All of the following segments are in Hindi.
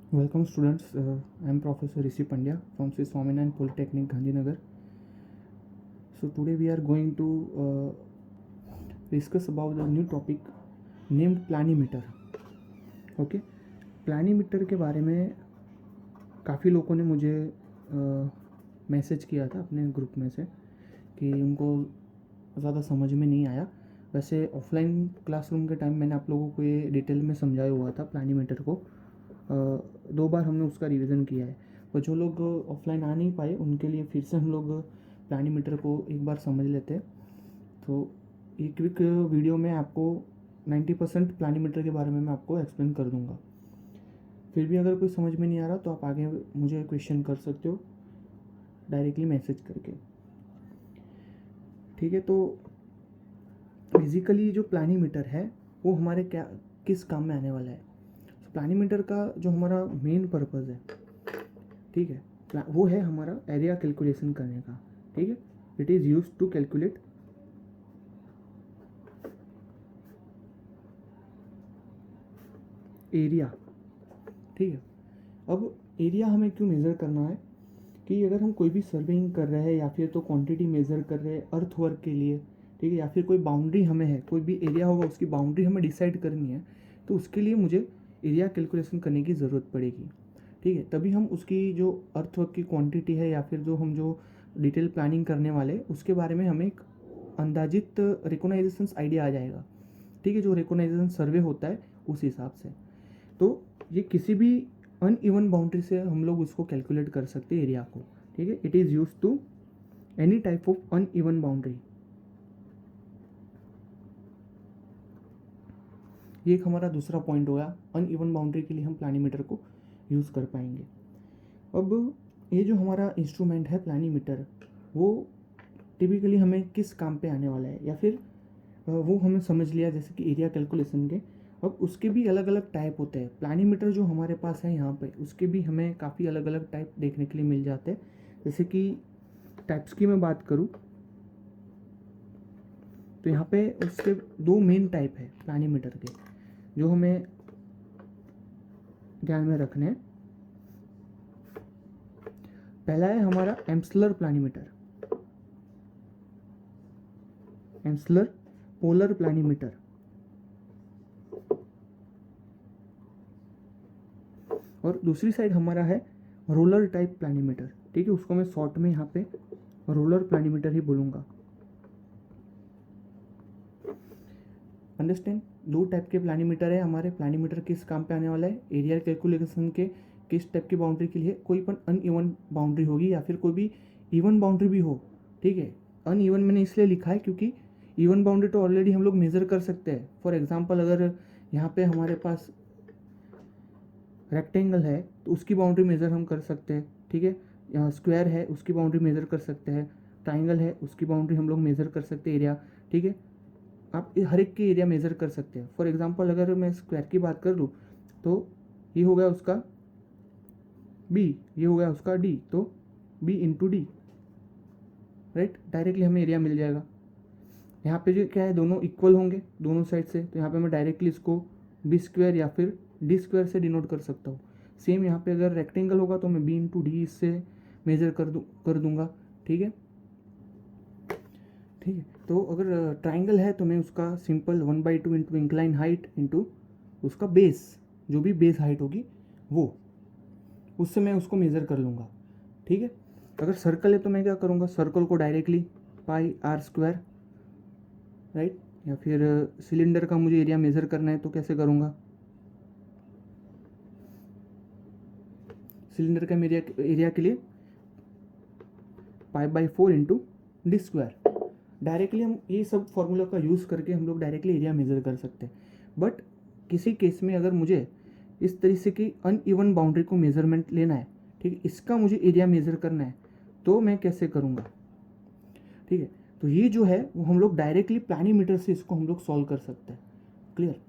Welcome students, I am Professor Rishi Pandya from Sri Swaminarayan Polytechnic, Gandhinagar. So today we are going to discuss about the new topic named planimeter. Okay, planimeter के बारे में काफ़ी लोगों ने मुझे मैसेज किया था अपने ग्रुप में से कि उनको ज़्यादा समझ में नहीं आया। वैसे ऑफलाइन क्लासरूम के टाइम मैंने आप लोगों को ये डिटेल में समझाया हुआ था प्लानीमीटर को। 2 बार हमने उसका रिवीजन किया है, और जो लोग ऑफलाइन आ नहीं पाए उनके लिए फिर से हम लोग प्लानीमीटर को एक बार समझ लेते हैं। तो एक क्विक वीडियो में आपको 90% प्लानीमीटर के बारे में मैं आपको एक्सप्लेन कर दूंगा। फिर भी अगर कोई समझ में नहीं आ रहा तो आप आगे मुझे क्वेश्चन कर सकते हो डायरेक्टली मैसेज करके। ठीक है, तो बेसिकली जो प्लानीमीटर है वो हमारे किस काम में आने वाला है। प्लानीमीटर का जो हमारा मेन पर्पज़ है, ठीक है, वो है हमारा एरिया कैलकुलेशन करने का। ठीक है, it is use to calculate area. ठीक है, अब एरिया हमें क्यों मेज़र करना है कि अगर हम कोई भी सर्वेइंग कर रहे हैं या फिर तो क्वांटिटी मेज़र कर रहे हैं अर्थ वर्क के लिए, ठीक है, या फिर कोई बाउंड्री हमें है, कोई भी एरिया होगा उसकी बाउंड्री हमें डिसाइड करनी है, तो उसके लिए मुझे एरिया कैलकुलेशन करने की ज़रूरत पड़ेगी। ठीक है, तभी हम उसकी जो अर्थ वर्क की क्वांटिटी है या फिर जो डिटेल प्लानिंग करने वाले उसके बारे में हमें एक अंदाजित रिकोनाइजेशन आइडिया आ जाएगा। ठीक है, जो रिकोनाइजेशन सर्वे होता है उस हिसाब से। तो ये किसी भी अनइवन बाउंड्री से हम लोग उसको कैलकुलेट कर सकते हैं एरिया को। ठीक है, it is use to any type of uneven boundary. ये एक हमारा दूसरा पॉइंट होगा, अनइवन बाउंड्री के लिए हम प्लानीमीटर को यूज़ कर पाएंगे। अब ये जो हमारा इंस्ट्रूमेंट है प्लानीमीटर, वो टिपिकली हमें किस काम पे आने वाला है, या फिर वो हमें समझ लिया जैसे कि एरिया कैलकुलेशन के। अब उसके भी अलग अलग टाइप होते हैं। प्लानीमीटर जो हमारे पास है यहाँ पे, उसके भी हमें काफ़ी अलग अलग टाइप देखने के लिए मिल जाते हैं। जैसे कि टाइप्स की मैं बात करूँ तो यहाँ पे उसके 2 मेन टाइप है प्लानीमीटर के जो हमें ध्यान में रखने हैं। पहला है हमारा Amsler planimeter, Amsler polar planimeter. और दूसरी साइड हमारा है रोलर टाइप प्लानीमीटर। ठीक है, उसको मैं शॉर्ट में यहाँ पे रोलर प्लानीमीटर ही बोलूँगा। अंडरस्टैंड, 2 टाइप के प्लानीमीटर है हमारे। प्लानीमीटर किस काम पे आने वाला है, एरिया कैलकुलेशन के किस टाइप की बाउंड्री के लिए। कोई पण अनइवन बाउंड्री होगी या फिर कोई भी इवन बाउंड्री भी हो। ठीक है, अनइवन मैंने इसलिए लिखा है क्योंकि इवन बाउंड्री तो ऑलरेडी हम लोग मेज़र कर सकते हैं। फॉर एग्जांपल, अगर यहाँ पे हमारे पास रेक्टेंगल है तो उसकी बाउंड्री मेज़र हम कर सकते हैं। ठीक है, यहाँ स्क्वायर है उसकी बाउंड्री मेज़र कर सकते हैं, ट्राइंगल है उसकी बाउंड्री हम लोग मेज़र कर सकते हैं एरिया। ठीक है, आप हर एक की एरिया मेज़र कर सकते हैं। फॉर एग्जांपल, अगर मैं स्क्वायर की बात कर लूँ तो ये हो गया उसका बी, ये हो गया उसका डी, तो B into D, right, directly हमें एरिया मिल जाएगा। यहाँ पे जो क्या है, दोनों इक्वल होंगे दोनों साइड से, तो यहाँ पे मैं डायरेक्टली इसको बी स्क्वायर या फिर डी स्क्वायर से डिनोट कर सकता हूँ। सेम यहाँ पे अगर रेक्टेंगल होगा तो मैं बी इंटू डी इससे मेज़र कर दूंगा। ठीक है, ठीक है, तो अगर ट्राइंगल है तो मैं उसका simple 1/2 into incline height into उसका बेस, जो भी बेस हाइट होगी वो, उससे मैं उसको मेज़र कर लूँगा। ठीक है, अगर सर्कल है तो मैं क्या करूँगा, सर्कल को directly pi R square, right, या फिर सिलेंडर का मुझे एरिया मेज़र करना है तो कैसे करूँगा, सिलेंडर का एरिया के लिए π/4 इंटू डी स्क्वायर। डायरेक्टली हम ये सब फॉर्मूला का यूज़ करके हम लोग डायरेक्टली एरिया मेज़र कर सकते हैं। बट किसी केस में अगर मुझे इस तरह से कि अनइवन बाउंड्री को मेज़रमेंट लेना है, ठीक है, इसका मुझे एरिया मेज़र करना है, तो मैं कैसे करूँगा। ठीक है, तो ये जो है वो हम लोग डायरेक्टली प्लानीमीटर से इसको हम लोग सॉल्व कर सकते हैं। क्लियर,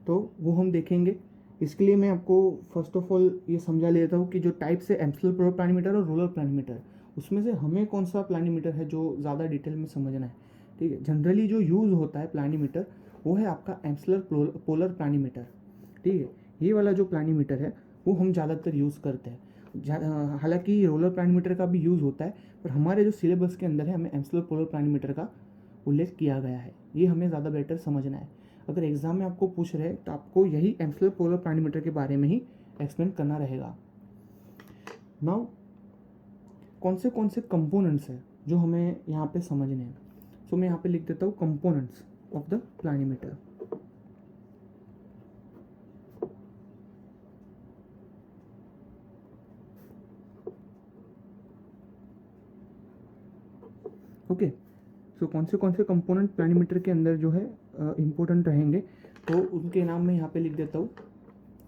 तो वो हम देखेंगे। इसके लिए मैं आपको फर्स्ट ऑफ ऑल ये समझा लेता हूँ कि जो टाइप्स है एम्सलर प्लानीमीटर और रोलर प्लानीमीटर, उसमें से हमें कौन सा प्लानीमीटर है जो ज़्यादा डिटेल में समझना है। ठीक है, जनरली जो यूज़ होता है प्लानीमीटर वो है आपका एम्सलर पोलर प्लानीमीटर। ठीक है, ये वाला जो प्लानीमीटर है वो हम ज़्यादातर यूज़ करते हैं। हालांकि रोलर प्लानीमीटर का भी यूज़ होता है, पर हमारे जो सिलेबस के अंदर है हमें एम्सलर पोलर प्लानीमीटर का उल्लेख किया गया है। ये हमें ज़्यादा बेटर समझना है। अगर एग्ज़ाम में आपको पूछ रहे तो आपको यही एम्सलर पोलर प्लानीमीटर के बारे में ही एक्सप्लेन करना रहेगा। नाउ कौन से कंपोनेंट्स हैं जो हमें यहाँ पे समझने हैं। सो मैं यहाँ पे लिख देता हूँ components of the planimeter. Okay, so कौन से कंपोनेंट प्लानीमीटर के अंदर जो है इम्पोर्टेंट रहेंगे, तो उनके नाम मैं यहाँ पे लिख देता हूँ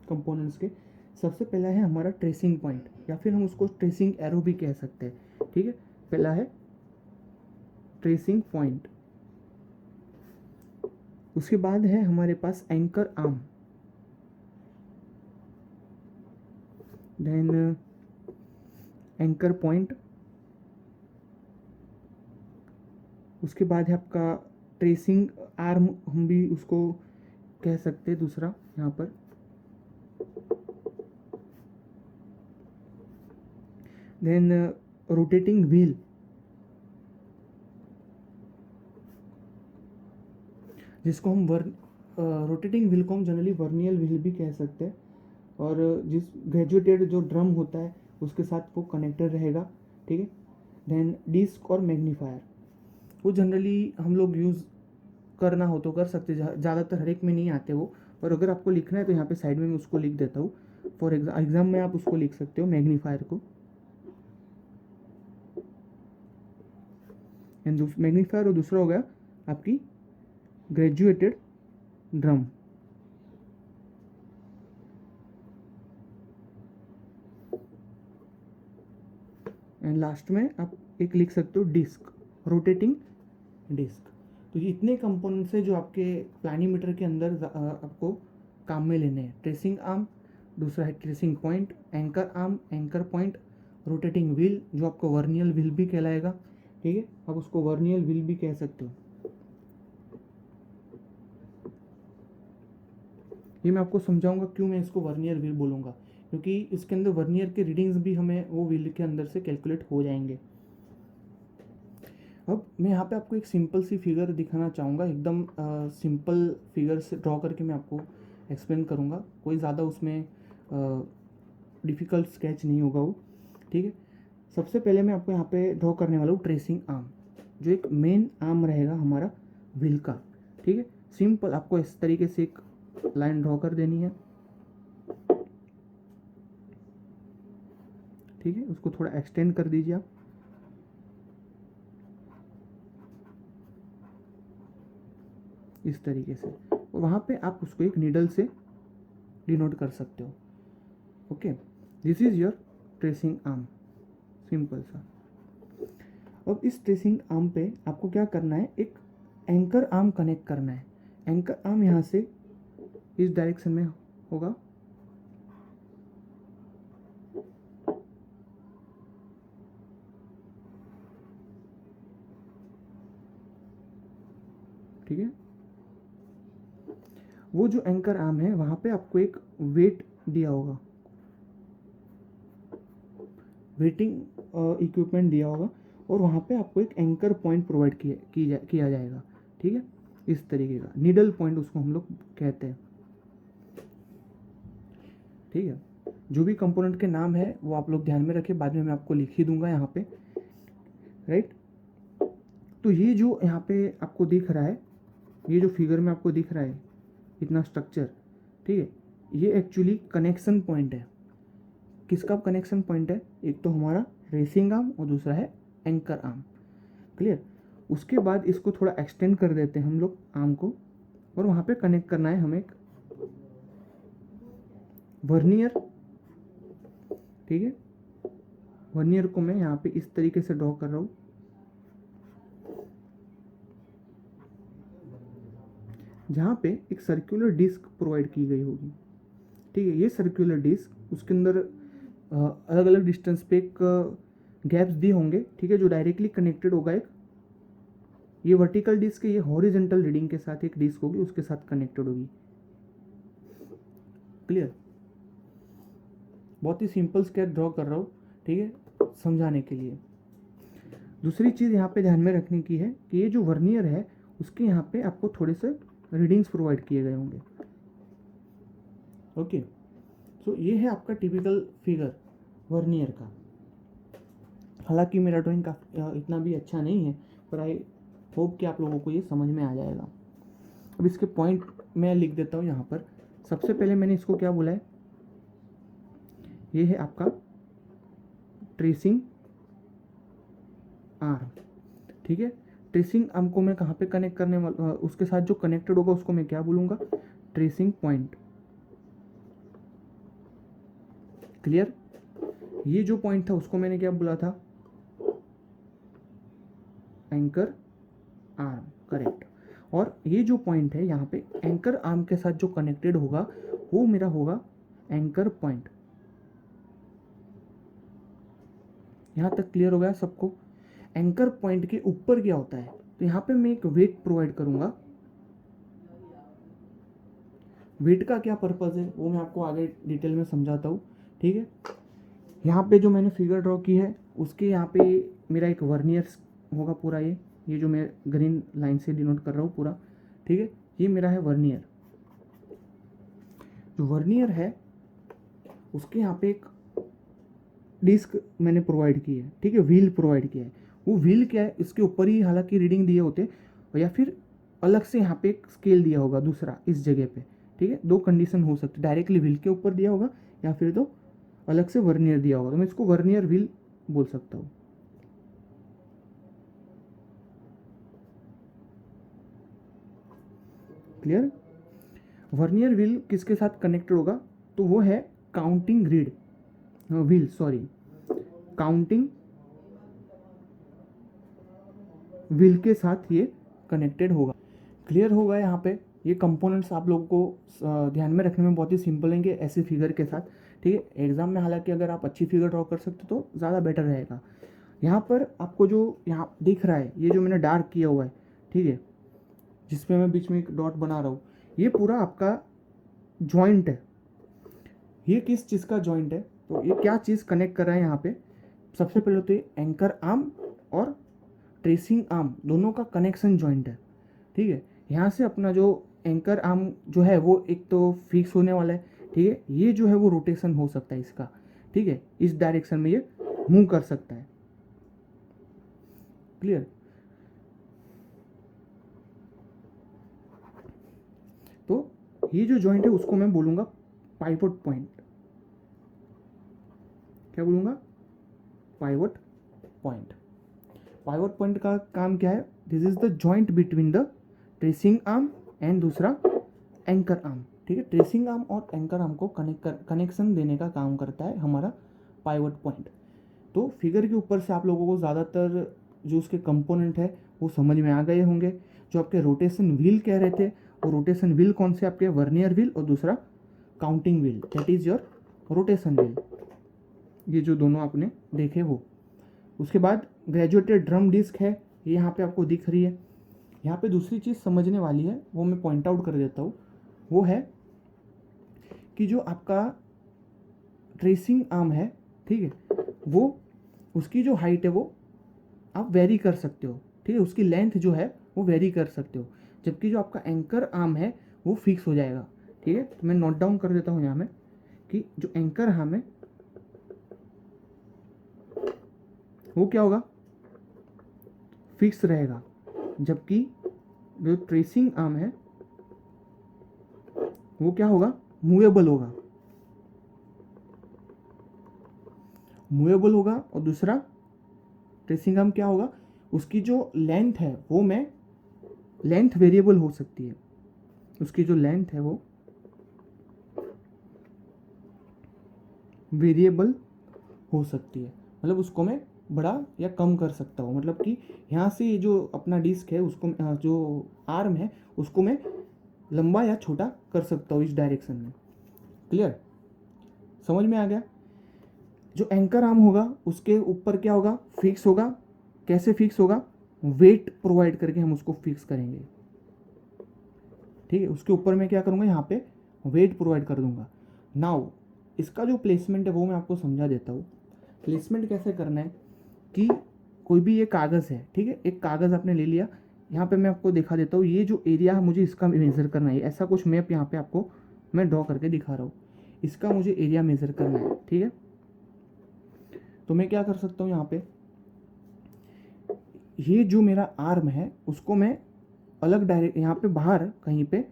कंपोनेंट्स के। सबसे पहला है हमारा ट्रेसिंग पॉइंट, या फिर हम उसको ट्रेसिंग एरो भी कह सकते हैं। ठीक है, पहला है ट्रेसिंग पॉइंट। उसके बाद है हमारे पास anchor arm, then anchor point. उसके बाद है आपका ट्रेसिंग आर्म, हम भी उसको कह सकते हैं दूसरा यहाँ पर। देन रोटेटिंग व्हील, जिसको हम रोटेटिंग व्हील को हम जनरली वर्नियल व्हील भी कह सकते हैं, और जिस ग्रेजुएटेड जो ड्रम होता है उसके साथ वो कनेक्टेड रहेगा। ठीक है, देन डिस्क और मैग्नीफायर, वो जनरली हम लोग यूज़ करना हो तो कर सकते, ज़्यादातर हर एक में नहीं आते वो, और अगर आपको लिखना है तो यहाँ पे साइड में मैं उसको लिख देता हूँ। फॉर एग्जाम में आप उसको लिख सकते हो मैग्नीफायर को। एंड मैग्नीफायर, और दूसरा हो गया आपकी ग्रेजुएटेड ड्रम। एंड लास्ट में आप एक लिख सकते हो डिस्क, रोटेटिंग डिस्क। तो ये इतने कंपोनेंट्स हैं जो आपके प्लानीमीटर के अंदर आपको काम में लेने हैं। ट्रेसिंग आर्म, दूसरा है tracing point, anchor arm, anchor point, rotating wheel जो आपको वर्नियल व्हील भी कहलाएगा। ठीक है, आप उसको वर्नियल व्हील भी कह सकते हो। ये मैं आपको समझाऊंगा क्यों मैं इसको वर्नियर व्हील बोलूँगा, क्योंकि इसके अंदर वर्नियर के रीडिंग्स भी हमें वो व्हील के अंदर से कैलकुलेट हो जाएंगे। अब मैं यहाँ पे आपको एक सिंपल सी फिगर दिखाना चाहूँगा, एकदम सिंपल फिगर से ड्रॉ करके मैं आपको एक्सप्लेन करूँगा। कोई ज़्यादा उसमें डिफ़िकल्ट स्केच नहीं होगा वो। ठीक है, सबसे पहले मैं आपको यहाँ पे ड्रॉ करने वाला हूँ ट्रेसिंग आर्म, जो एक मेन आर्म रहेगा हमारा व्हील का। ठीक है, सिंपल आपको इस तरीके से एक लाइन ड्रॉ कर देनी है। ठीक है, उसको थोड़ा एक्सटेंड कर दीजिए आप। इस तरीके से, और वहाँ पे आप उसको एक नीडल से डिनोट कर सकते हो। Okay, this is your tracing arm, simple सा। अब इस ट्रेसिंग आर्म पे आपको क्या करना है, एक एंकर आर्म कनेक्ट करना है। एंकर आर्म यहाँ से इस डायरेक्शन में होगा। ठीक है, वो जो एंकर आर्म है वहाँ पे आपको एक वेट दिया होगा, वेटिंग इक्विपमेंट दिया होगा, और वहाँ पे आपको एक एंकर पॉइंट प्रोवाइड किया जाएगा। ठीक है, इस तरीके का नीडल पॉइंट उसको हम लोग कहते हैं। ठीक है, जो भी कंपोनेंट के नाम है वो आप लोग ध्यान में रखें, बाद में मैं आपको लिख ही दूंगा यहाँ पे। राइट, तो ये जो यहाँ पे आपको दिख रहा है, ये जो फिगर में आपको दिख रहा है इतना स्ट्रक्चर, ठीक है, ये एक्चुअली कनेक्शन पॉइंट है। किसका कनेक्शन पॉइंट है, एक तो हमारा रेसिंग आर्म और दूसरा है एंकर आर्म। क्लियर, उसके बाद इसको थोड़ा एक्सटेंड कर देते हैं हम लोग आर्म को, और वहाँ पे कनेक्ट करना है हमें एक वर्नियर। ठीक है, वर्नियर को मैं यहाँ पे इस तरीके से ड्रॉ कर रहा हूँ, जहाँ पे एक सर्कुलर डिस्क प्रोवाइड की गई होगी। ठीक है, ये सर्कुलर डिस्क, उसके अंदर अलग अलग डिस्टेंस पे एक गैप्स दिए होंगे। ठीक है, जो डायरेक्टली कनेक्टेड होगा, एक ये वर्टिकल डिस्क है, ये हॉरिजेंटल रीडिंग के साथ एक डिस्क होगी, उसके साथ कनेक्टेड होगी। क्लियर, बहुत ही सिंपल स्केच ड्रॉ कर रहा हूँ, ठीक है, समझाने के लिए। दूसरी चीज़ यहाँ पे ध्यान में रखने की है कि ये जो वर्नियर है उसके यहाँ पे आपको थोड़े से रीडिंग्स प्रोवाइड किए गए होंगे। ओके, सो ये है आपका टिपिकल फिगर वर्नियर का। हालांकि मेरा ड्राइंग का इतना भी अच्छा नहीं है, पर आई होप कि आप लोगों को ये समझ में आ जाएगा। अब इसके पॉइंट मैं लिख देता हूँ यहाँ पर। सबसे पहले मैंने इसको क्या बोला है, ये है आपका ट्रेसिंग आर्म, ठीक है। ट्रेसिंग आर्म को मैं कहाँ पे कनेक्ट करने वाला, उसके साथ जो कनेक्टेड होगा उसको मैं क्या बोलूँगा, ट्रेसिंग पॉइंट। क्लियर। ये जो पॉइंट था उसको मैंने क्या बोला था, एंकर आर्म, करेक्ट। और ये जो पॉइंट है यहाँ पे एंकर आर्म के साथ जो कनेक्टेड होगा वो मेरा होगा एंकर पॉइंट। यहाँ तक क्लियर हो गया सबको। एंकर पॉइंट के ऊपर क्या होता है, तो यहाँ पे मैं एक वेट प्रोवाइड करूंगा। वेट का क्या पर्पज़ है वो मैं आपको आगे डिटेल में समझाता हूँ, ठीक है। यहाँ पे जो मैंने फिगर ड्रॉ की है उसके यहाँ पे मेरा एक वर्नियर होगा पूरा, ये जो मैं ग्रीन लाइन से डिनोट कर रहा हूँ पूरा, ठीक है, ये मेरा है वर्नियर। जो वर्नियर है उसके यहाँ पे एक डिस्क मैंने प्रोवाइड की है, ठीक है, व्हील प्रोवाइड किया है। वो व्हील क्या है, इसके ऊपर ही हालांकि रीडिंग दिए होते, या फिर अलग से यहाँ पे एक स्केल दिया होगा दूसरा इस जगह पे, ठीक है। दो कंडीशन हो सकती है, डायरेक्टली व्हील के ऊपर दिया होगा या फिर तो अलग से वर्नियर दिया होगा, तो मैं इसको वर्नियर व्हील बोल सकता हूँ। क्लियर। वर्नियर व्हील किसके साथ कनेक्टेड होगा, तो वो है counting read wheel, sorry, counting wheel के साथ ये कनेक्टेड होगा। क्लियर होगा यहाँ पे। ये कंपोनेंट्स आप लोगों को ध्यान में रखने में बहुत ही सिंपल हैं कि ऐसे फिगर के साथ, ठीक है। एग्जाम में हालांकि अगर आप अच्छी फिगर ड्रॉ कर सकते तो ज़्यादा बेटर रहेगा। यहाँ पर आपको जो यहाँ दिख रहा है, ये जो मैंने डार्क किया हुआ है, ठीक है, जिसमें मैं बीच में एक डॉट बना रहा हूँ, ये पूरा आपका जॉइंट है। ये किस चीज़ का जॉइंट है, तो ये क्या चीज़ कनेक्ट कर रहा है यहाँ पे, सबसे पहले तो ये एंकर आर्म और ट्रेसिंग आर्म दोनों का कनेक्शन जॉइंट है, ठीक है। यहाँ से अपना जो एंकर आर्म जो है वो एक तो फिक्स होने वाला है, ठीक है। ये जो है वो रोटेशन हो सकता है इसका, ठीक है, इस डायरेक्शन में ये मूव कर सकता है। क्लियर। तो ये जो जॉइंट है उसको मैं बोलूँगा पाइवोट पॉइंट। क्या बोलूँगा, पाइवोट पॉइंट। पाइवोट पॉइंट का काम क्या है, this is the joint between the tracing arm and दूसरा एंकर आर्म, ठीक है। ट्रेसिंग आर्म और एंकर आर्म को कनेक्शन देने का काम करता है हमारा पाइवोट पॉइंट। तो फिगर के ऊपर से आप लोगों को ज़्यादातर जो उसके कंपोनेंट है वो समझ में आ गए होंगे। जो आपके रोटेशन व्हील कह रहे थे, वो रोटेशन व्हील कौन से, आपके वर्नियर व्हील और दूसरा counting wheel, that is your rotation wheel. ये जो दोनों आपने देखे वो। उसके बाद ग्रेजुएटेड ड्रम डिस्क है, ये यहाँ पे आपको दिख रही है। यहाँ पे दूसरी चीज़ समझने वाली है, वो मैं पॉइंट आउट कर देता हूँ। वो है कि जो आपका ट्रेसिंग आर्म है, ठीक है, वो उसकी जो हाइट है वो आप वेरी कर सकते हो, ठीक है, उसकी लेंथ जो है वो वेरी कर सकते हो। जबकि जो आपका एंकर आर्म है वो फिक्स हो जाएगा, ठीक है। तो मैं नोट डाउन कर देता हूँ यहाँ में कि जो एंकर आर्म है वो क्या होगा, फिक्स रहेगा, जबकि जो ट्रेसिंग आर्म है वो क्या होगा, मूवेबल होगा, मूवेबल होगा। और दूसरा ट्रेसिंग आर्म क्या होगा, उसकी जो लेंथ है वो में लेंथ वेरिएबल हो सकती है, उसकी जो लेंथ है वो वेरिएबल हो सकती है, मतलब उसको मैं बड़ा या कम कर सकता हूँ। मतलब कि यहाँ से ये जो अपना डिस्क है उसको, जो आर्म है उसको मैं लंबा या छोटा कर सकता हूँ इस डायरेक्शन में। क्लियर, समझ में आ गया। जो एंकर आर्म होगा उसके ऊपर क्या होगा, फिक्स होगा। कैसे फिक्स होगा, वेट प्रोवाइड करके हम उसको फिक्स करेंगे, ठीक है। उसके ऊपर मैं क्या करूँगा, यहाँ पे वेट प्रोवाइड कर दूंगा। नाउ इसका जो प्लेसमेंट है वो मैं आपको समझा देता हूँ। प्लेसमेंट कैसे करना है कि कोई भी ये कागज़ है, ठीक है, एक कागज़ आपने ले लिया, यहाँ पे मैं आपको दिखा देता हूँ, ये जो एरिया है मुझे इसका मेज़र करना है, ऐसा कुछ मैप यहाँ पे आपको मैं ड्रॉ करके दिखा रहा हूँ, इसका मुझे एरिया मेज़र करना है, ठीक है। तो मैं क्या कर सकता हूँ, यहाँ पे ये जो मेरा आर्म है उसको मैं अलग डायरेक्ट यहाँ पे बाहर कहीं पे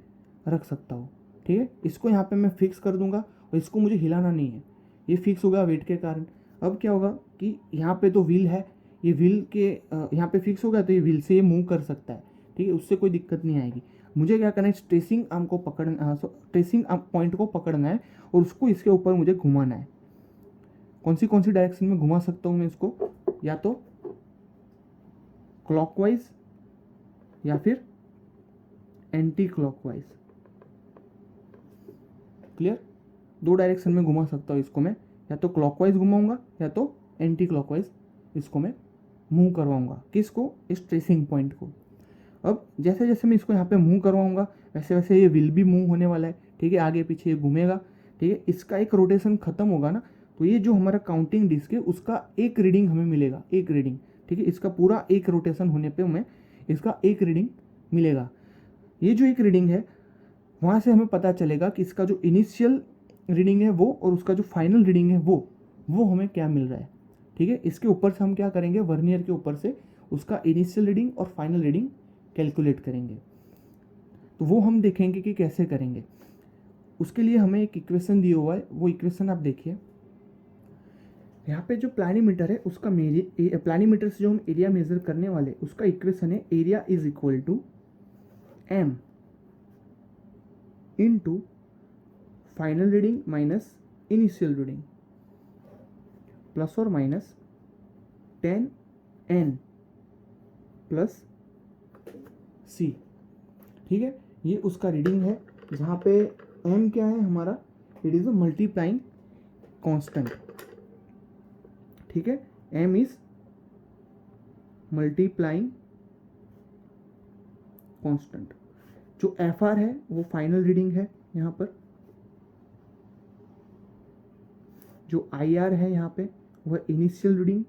रख सकता हूँ, ठीक है। इसको यहाँ पे मैं फिक्स कर दूंगा और इसको मुझे हिलाना नहीं है, ये फिक्स होगा वेट के कारण। अब क्या होगा कि यहाँ पे तो व्हील है, ये व्हील के यहाँ पे फिक्स होगा तो ये व्हील से ये मूव कर सकता है, ठीक है, उससे कोई दिक्कत नहीं आएगी। मुझे क्या करना है, ट्रेसिंग आर्म को पकड़ना, ट्रेसिंग पॉइंट को पकड़ना है और उसको इसके ऊपर मुझे घुमाना है। कौन सी डायरेक्शन में घुमा सकता हूँ मैं इसको, या तो क्लॉकवाइज या फिर एंटी क्लॉकवाइज। क्लियर, दो डायरेक्शन में घुमा सकता हूँ इसको मैं, या तो क्लॉकवाइज घुमाऊंगा या तो एंटी क्लॉकवाइज इसको मैं मूव करवाऊंगा। किसको, इस ट्रेसिंग पॉइंट को। अब जैसे जैसे मैं इसको यहाँ पे मूव करवाऊंगा वैसे वैसे ये व्हील भी मूव होने वाला है, ठीक है, आगे पीछे ये घूमेगा, ठीक है। इसका एक रोटेशन खत्म होगा ना, तो ये जो हमारा काउंटिंग डिस्क है उसका एक रीडिंग हमें मिलेगा, एक रीडिंग, ठीक है। इसका पूरा एक रोटेशन होने पे हमें इसका एक रीडिंग मिलेगा। ये जो एक रीडिंग है वहाँ से हमें पता चलेगा कि इसका जो इनिशियल रीडिंग है वो और उसका जो फाइनल रीडिंग है वो हमें क्या मिल रहा है, ठीक है। इसके ऊपर से हम क्या करेंगे, वर्नियर के ऊपर से उसका इनिशियल रीडिंग और फाइनल रीडिंग कैलकुलेट करेंगे। तो वो हम देखेंगे कि कैसे करेंगे। उसके लिए हमें एक इक्वेशन दिया हुआ है, वो इक्वेशन आप देखिए। यहाँ पे जो प्लानीमीटर है उसका प्लानीमीटर से जो हम एरिया मेजर करने वाले उसका इक्वेशन है, area is equal to M into final reading minus initial reading plus और माइनस 10n प्लस c, ठीक है। ये उसका रीडिंग है, जहाँ पे m क्या है हमारा, it is a multiplying constant, ठीक है। m is multiplying constant. जो fr है वो फाइनल रीडिंग है यहाँ पर, जो IR है यहाँ पे वह इनिशियल रीडिंग।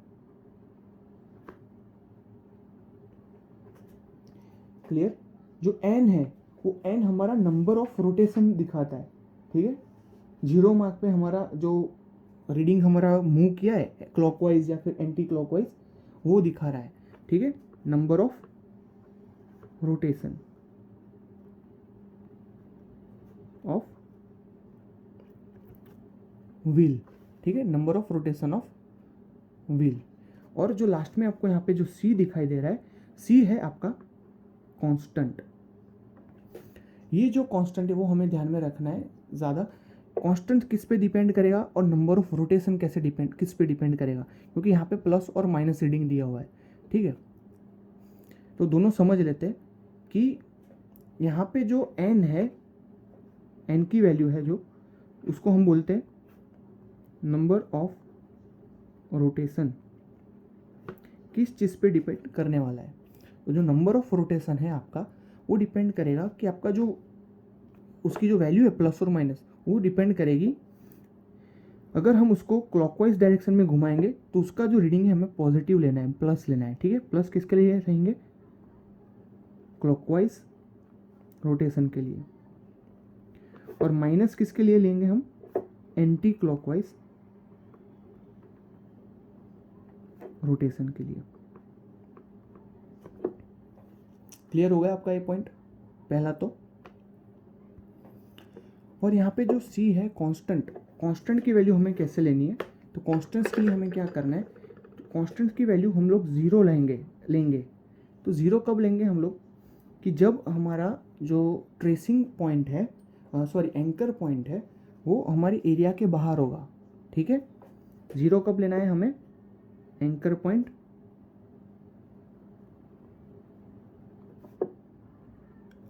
क्लियर, जो n है वो n हमारा नंबर ऑफ रोटेशन दिखाता है, ठीक है। 0 मार्क पे हमारा जो रीडिंग हमारा मूव किया है क्लॉकवाइज या फिर एंटी क्लॉकवाइज वो दिखा रहा है, ठीक है। Number of rotation of wheel, ठीक है, number of rotation of wheel. और जो लास्ट में आपको यहाँ पे जो C दिखाई दे रहा है, C है आपका कांस्टेंट। ये जो कांस्टेंट है वो हमें ध्यान में रखना है ज़्यादा। कांस्टेंट किस पे डिपेंड करेगा और नंबर ऑफ रोटेशन कैसे किस पे डिपेंड करेगा, क्योंकि यहाँ पे प्लस और माइनस रीडिंग दिया हुआ है, ठीक है। तो दोनों समझ लेते हैं कि यहाँ पे जो n है, n की वैल्यू है जो, उसको हम बोलते हैं नंबर ऑफ रोटेशन, किस चीज़ पे डिपेंड करने वाला है। तो जो नंबर ऑफ रोटेशन है आपका वो डिपेंड करेगा कि आपका जो उसकी जो वैल्यू है प्लस और माइनस वो डिपेंड करेगी। अगर हम उसको क्लॉकवाइज डायरेक्शन में घुमाएंगे तो उसका जो रीडिंग है हमें पॉजिटिव लेना है, प्लस लेना है, ठीक है। प्लस किसके लिए रहेंगे, क्लॉकवाइज रोटेशन के लिए, और माइनस किसके लिए लेंगे हम, एंटी क्लॉकवाइज रोटेशन के लिए। क्लियर हो गया आपका ये पॉइंट पहला तो। और यहाँ पे जो C है कांस्टेंट, कांस्टेंट की वैल्यू हमें कैसे लेनी है, तो कांस्टेंट्स के लिए हमें क्या करना है, तो कांस्टेंट की वैल्यू हम लोग 0 लेंगे। तो 0 कब लेंगे हम लोग, कि जब हमारा जो ट्रेसिंग पॉइंट है, एंकर पॉइंट है, वो हमारी एरिया के बाहर होगा, ठीक है। 0 कब लेना है हमें, anchor point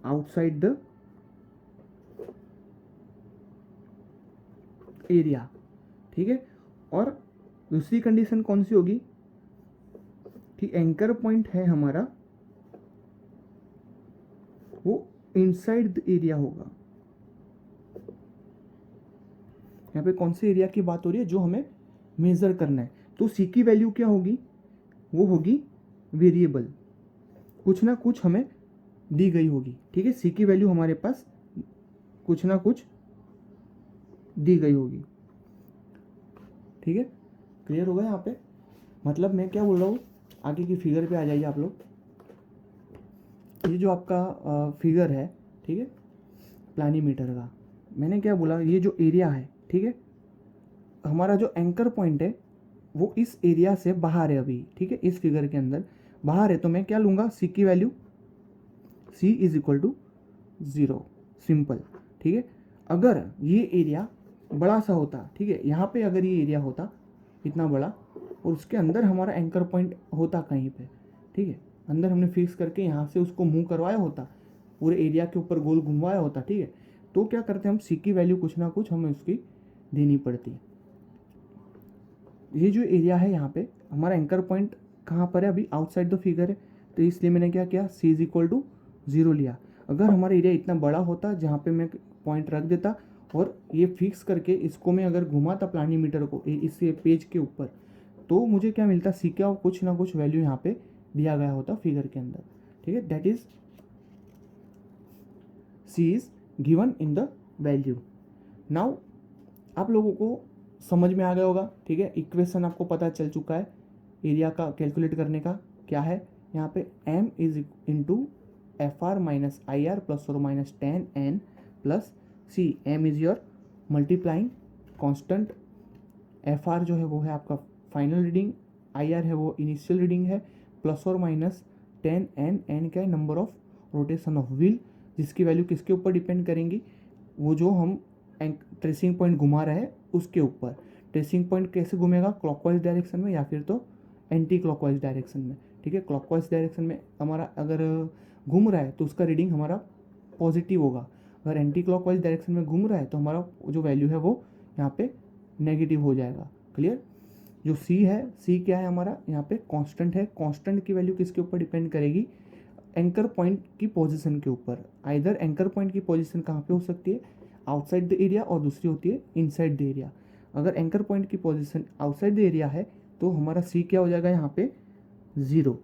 outside the area, ठीक है। और दूसरी कंडीशन कौन सी होगी कि एंकर पॉइंट है हमारा वो इनसाइड द एरिया होगा, यहाँ पे कौन से एरिया की बात हो रही है जो हमें मेज़र करना है। तो सी की वैल्यू क्या होगी, वो होगी वेरिएबल, कुछ ना कुछ हमें दी गई होगी, ठीक है। सी की वैल्यू हमारे पास कुछ ना कुछ दी गई होगी, ठीक है। क्लियर होगा यहाँ पे, मतलब मैं क्या बोल रहा हूँ, आगे की फिगर पे आ जाइए आप लोग। ये जो आपका फिगर है, ठीक है, प्लानीमीटर का, मैंने क्या बोला, ये जो एरिया है, ठीक है, हमारा जो एंकर पॉइंट है वो इस एरिया से बाहर है अभी, ठीक है, इस फिगर के अंदर बाहर है। तो मैं क्या लूँगा, सी की value, C is equal to 0, simple, ठीक है। अगर ये एरिया बड़ा सा होता, ठीक है, यहाँ पे अगर ये एरिया होता इतना बड़ा और उसके अंदर हमारा एंकर पॉइंट होता कहीं पे, ठीक है, अंदर हमने फिक्स करके यहाँ से उसको मूव करवाया होता, पूरे एरिया के ऊपर गोल घुमवाया होता, ठीक है, तो क्या करते हैं हम, सी की वैल्यू कुछ ना कुछ हमें उसकी देनी पड़ती। ये जो एरिया है यहाँ पे हमारा एंकर पॉइंट कहाँ पर है, अभी आउटसाइड द फिगर है, तो इसलिए मैंने क्या किया, सी इज इक्वल टू 0 लिया। अगर हमारा एरिया इतना बड़ा होता जहाँ पे मैं पॉइंट रख देता और ये फिक्स करके इसको मैं अगर घुमाता प्लानीमीटर को इस पेज के ऊपर, तो मुझे क्या मिलता, सी का कुछ ना कुछ वैल्यू यहाँ पे दिया गया होता फिगर के अंदर, ठीक है। That is C is given in the value. Now आप लोगों को समझ में आ गया होगा, ठीक है, इक्वेशन आपको पता चल चुका है एरिया का कैलकुलेट करने का क्या है। यहाँ पे m is into F R minus I R plus और minus 10n plus C, m is your multiplying constant, F R जो है वो है आपका फाइनल रीडिंग, आई आर है वो इनिशियल रीडिंग है, प्लस और माइनस 10n, n क्या है, number of rotation of wheel, जिसकी वैल्यू किसके ऊपर डिपेंड करेंगी, वो जो हम ट्रेसिंग पॉइंट घुमा रहे हैं उसके ऊपर। ट्रेसिंग पॉइंट कैसे घूमेगा, क्लॉकवाइज डायरेक्शन में या फिर तो एंटी क्लॉकवाइज डायरेक्शन में, ठीक है। क्लॉकवाइज डायरेक्शन में हमारा अगर घूम रहा है तो उसका रीडिंग हमारा पॉजिटिव होगा, अगर एंटी क्लॉकवाइज डायरेक्शन में घूम रहा है तो हमारा जो वैल्यू है वो यहाँ पे नेगेटिव हो जाएगा। क्लियर। जो सी है, सी क्या है हमारा यहाँ पे कांस्टेंट है, कांस्टेंट की वैल्यू किसके ऊपर डिपेंड करेगी, एंकर पॉइंट की पोजीशन के ऊपर। आइदर एंकर पॉइंट की पोजीशन कहाँ पे हो सकती है, आउटसाइड द एरिया, और दूसरी होती है इनसाइड द एरिया। अगर एंकर पॉइंट की पोजीशन आउटसाइड द एरिया है तो हमारा सी क्या हो जाएगा यहाँ पे 0,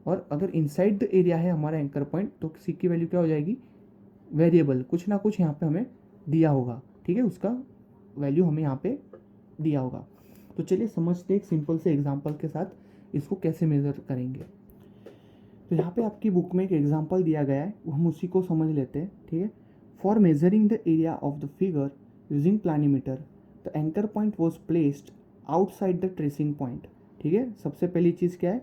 और अगर इनसाइड द एरिया है हमारा एंकर पॉइंट तो सी की वैल्यू क्या हो जाएगी, वेरिएबल, कुछ ना कुछ यहाँ पे हमें दिया होगा, ठीक है, उसका वैल्यू हमें यहाँ पे दिया होगा। तो चलिए समझते एक सिंपल से एग्जाम्पल के साथ इसको कैसे मेज़र करेंगे। तो यहाँ पे आपकी बुक में एक एग्जाम्पल दिया गया है, हम उसी को समझ लेते हैं, ठीक है। For measuring the area of the figure using planimeter, the anchor point was placed outside the tracing point, ठीक है। सबसे पहली चीज़ क्या है,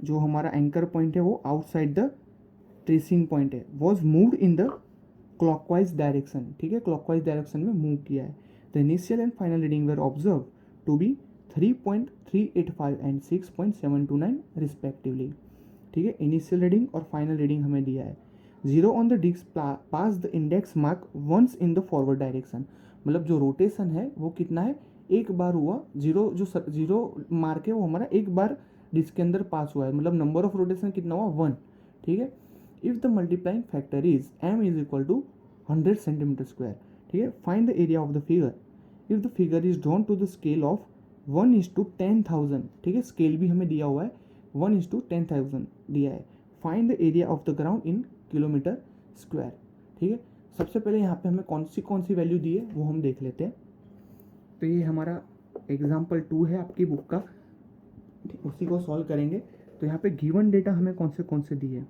जो हमारा एंकर पॉइंट है वो आउटसाइड द ट्रेसिंग पॉइंट है, was moved in the clockwise direction, ठीक है, क्लॉकवाइज डायरेक्शन में मूव किया है। The initial and final reading were observe to be 3.385 and 6.729 respectively, ठीक है। इनिशियल रीडिंग और फाइनल रीडिंग हमें दिया है। 0 on the disc pass the index mark once in the forward direction, मतलब जो रोटेशन है वो कितना है, एक बार हुआ, जीरो मार्क है वो हमारा एक बार डिस्क के अंदर पास हुआ है, मतलब नंबर ऑफ रोटेशन कितना हुआ, 1, ठीक है। If the multiplying factor is m is equal to 100 centimetre square, ठीक है। Find the area of the figure if the figure is drawn to the scale of 1:10,000, ठीक है, स्केल भी हमें दिया हुआ है, 1:10,000 दिया है। Find the area of the ground in kilometre square, ठीक है। सबसे पहले यहाँ पे हमें कौन सी वैल्यू दी है वो हम देख लेते हैं। तो ये हमारा एग्जाम्पल 2 है आपकी बुक का, उसी को सॉल्व करेंगे। तो यहाँ पे गिवन डेटा हमें कौन से दिए,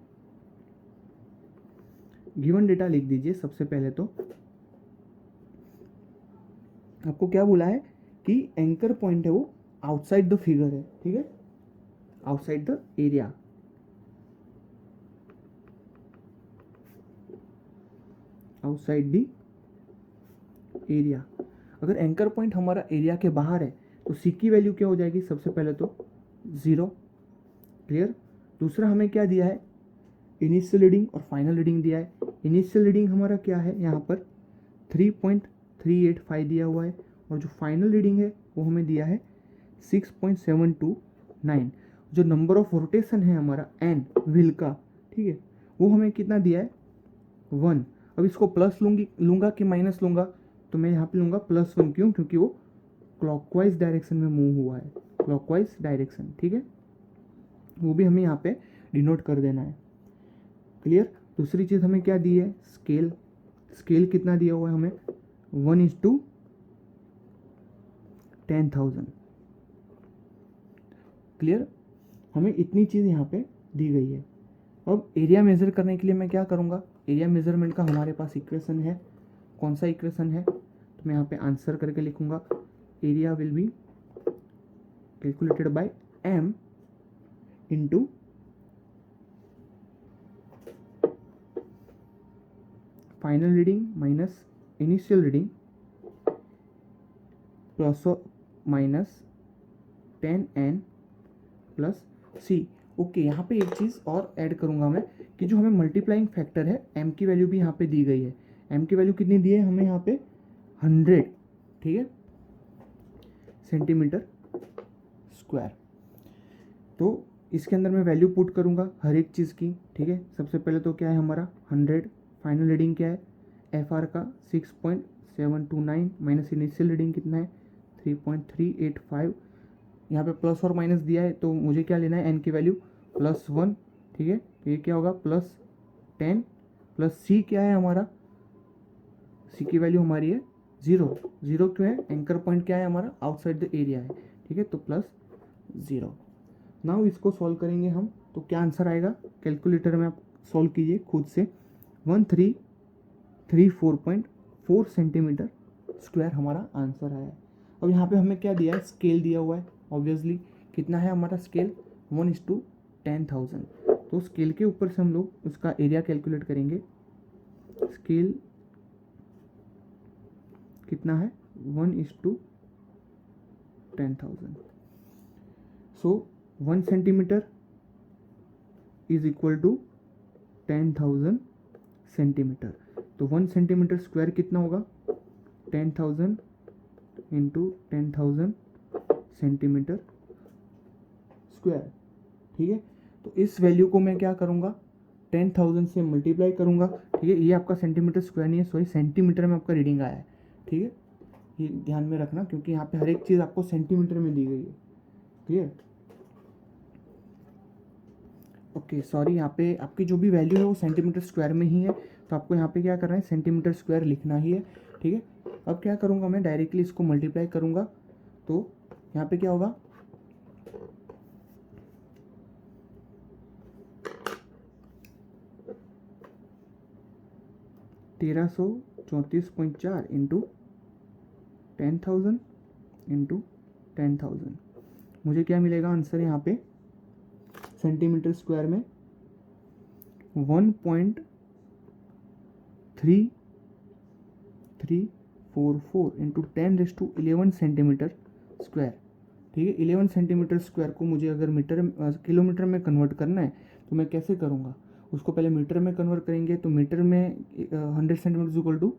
गिवन डेटा लिख दीजिए। सबसे पहले तो आपको क्या बोला है कि एंकर पॉइंट है वो आउटसाइड द फिगर है, ठीक है, outside the area, outside the area. अगर एंकर पॉइंट हमारा एरिया के बाहर है तो सी की वैल्यू क्या हो जाएगी, सबसे पहले तो 0, क्लियर। दूसरा हमें क्या दिया है, इनिशियल रीडिंग और फाइनल रीडिंग दिया है। इनिशियल रीडिंग हमारा क्या है, यहाँ पर 3.385 दिया हुआ है, और जो फाइनल रीडिंग है वो हमें दिया है 6.729। जो नंबर ऑफ रोटेशन है हमारा n व्हील का, ठीक है, वो हमें कितना दिया है, 1। अब इसको प्लस लूँगा कि माइनस लूँगा, तो मैं यहाँ पे लूँगा +1, क्यों? क्योंकि वो क्लॉकवाइज डायरेक्शन में मूव हुआ है, क्लॉकवाइज डायरेक्शन, ठीक है, वो भी हमें यहाँ पे डिनोट कर देना है। क्लियर? दूसरी चीज़ हमें क्या दी है? स्केल। स्केल कितना दिया हुआ है हमें? 1:10,000। क्लियर? हमें इतनी चीज़ यहाँ पे दी गई है। अब एरिया मेज़र करने के लिए मैं क्या करूँगा? एरिया मेज़रमेंट का हमारे पास इक्वेशन है। कौन सा इक्वेशन है? तो मैं यहाँ पे आंसर करके लिखूँगा, area will be calculated by m into final reading minus initial reading plus minus 10n plus c। Okay, यहाँ पे एक चीज़ और ऐड करूँगा मैं कि जो हमें मल्टीप्लाइंग फैक्टर है m की वैल्यू भी यहाँ पे दी गई है। m की वैल्यू कितनी दी है हमें यहाँ पे? 100, ठीक है, सेंटीमीटर स्क्वायर। तो इसके अंदर मैं वैल्यू पुट करूँगा हर एक चीज़ की, ठीक है। सबसे पहले तो क्या है हमारा 100, फाइनल रीडिंग क्या है एफ आर का 6.729 माइनस इनिशियल रीडिंग कितना है 3.385। यहाँ पे प्लस और माइनस दिया है तो मुझे क्या लेना है एन की वैल्यू +1, ठीक है। ये क्या होगा +10 प्लस सी क्या है हमारा? सी की वैल्यू हमारी है 0। 0 क्यों है? एंकर पॉइंट क्या है हमारा? आउटसाइड द एरिया है, ठीक है, तो +0। नाउ इसको सॉल्व करेंगे हम, तो क्या आंसर आएगा? कैलकुलेटर में आप सॉल्व कीजिए खुद से। 1334.4 सेंटीमीटर स्क्वायर हमारा आंसर आया है। अब यहाँ पे हमें क्या दिया है? स्केल दिया हुआ है। ऑब्वियसली कितना है हमारा स्केल? 1:10,000। तो स्केल के ऊपर से हम लोग उसका एरिया कैलकुलेट करेंगे। स्केल कितना है? 1:10,000। So 1 centimetre is equal to 10,000 centimetre. तो 1 सेंटीमीटर स्क्वायर कितना होगा? 10,000 इंटू 10,000 सेंटीमीटर स्क्वायर, ठीक है। तो इस वैल्यू को मैं क्या करूँगा? 10,000 से मल्टीप्लाई करूँगा, ठीक है। ये आपका सेंटीमीटर स्क्वायर नहीं है, सॉरी, सेंटीमीटर में आपका रीडिंग आया है, ठीक है। ये ध्यान में रखना क्योंकि यहाँ पे हर एक चीज़ आपको सेंटीमीटर में दी गई है, क्लियर? ओके, सॉरी, यहाँ पे आपकी जो भी वैल्यू है वो सेंटीमीटर स्क्वायर में ही है, तो आपको यहाँ पे क्या करना है? सेंटीमीटर स्क्वायर लिखना ही है, ठीक है। अब क्या करूँगा मैं? डायरेक्टली इसको मल्टीप्लाई करूँगा, तो यहाँ पे क्या होगा? 1334.4 इंटू 10,000 इंटू 10,000। मुझे क्या मिलेगा आंसर यहाँ पे? सेंटीमीटर स्क्वायर में 1.3344 इंटू 10⁻11 सेंटीमीटर स्क्वायर, ठीक है। 11 सेंटीमीटर स्क्वायर को मुझे अगर किलोमीटर में कन्वर्ट करना है तो मैं कैसे करूँगा? उसको पहले मीटर में कन्वर्ट करेंगे, तो मीटर में 100 सेंटीमीटर इक्वल टू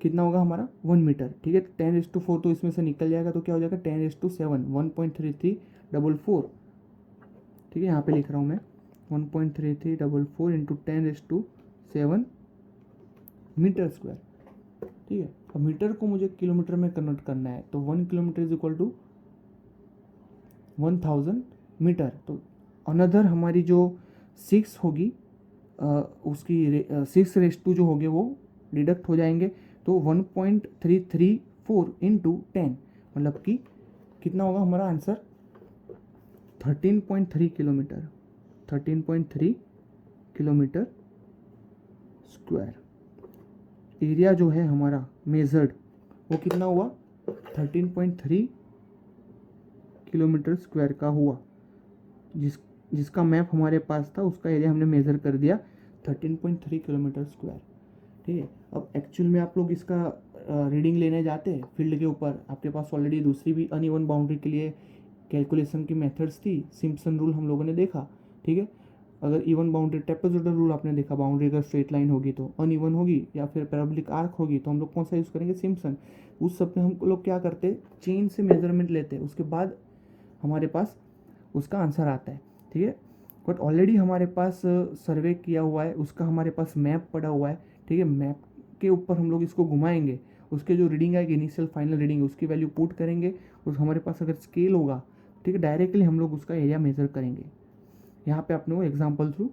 कितना होगा हमारा? 1 मीटर, ठीक है। 10⁻4 तो इसमें से निकल जाएगा, तो क्या हो जाएगा? 10⁻7 1.3344, ठीक है। यहाँ पे लिख रहा हूँ मैं 1.3344 इंटू 10⁻7 मीटर स्क्वायर, ठीक है। अब मीटर को मुझे किलोमीटर में कन्वर्ट करना है, तो 1 kilometre is equal to 1000 metre. तो अनदर हमारी जो 6 होगी उसकी 6 जो होंगे वो डिडक्ट हो जाएंगे, तो 1.334 इंटू 10 मतलब कि कितना होगा हमारा answer? 13.3 kilometre, 13.3 kilometre square. Area जो है हमारा मेजर्ड वो कितना हुआ? 13.3 किलोमीटर स्क्वायर का हुआ। जिसका मैप हमारे पास था उसका एरिया हमने मेज़र कर दिया 13.3 किलोमीटर स्क्वायर, ठीक है। अब एक्चुअल में आप लोग इसका रीडिंग लेने जाते हैं फील्ड के ऊपर, आपके पास ऑलरेडी दूसरी भी अनइवन बाउंड्री के लिए कैलकुलेशन की मेथड्स थी। सिम्पसन रूल हम लोगों ने देखा, ठीक है। अगर इवन बाउंड्री, ट्रेपेजॉइडल रूल आपने देखा, बाउंड्री अगर स्ट्रेट लाइन होगी तो अनइवन होगी, या फिर पैराबोलिक आर्क होगी तो हम लोग कौन सा यूज़ करेंगे? सिम्पसन। उस सब में हम लोग क्या करते? चेन से मेजरमेंट लेते हैं, उसके बाद हमारे पास उसका आंसर आता है, ठीक है। बट ऑलरेडी हमारे पास सर्वे किया हुआ है, उसका हमारे पास मैप पड़ा हुआ है, ठीक है। मैप के ऊपर हम लोग इसको घुमाएंगे, उसके जो रीडिंग आएगी इनिशियल फाइनल रीडिंग उसकी वैल्यू पुट करेंगे, उस हमारे पास अगर स्केल होगा, ठीक है, डायरेक्टली हम लोग उसका एरिया मेज़र करेंगे। यहाँ पे अपने को एग्जाम्पल थ्रू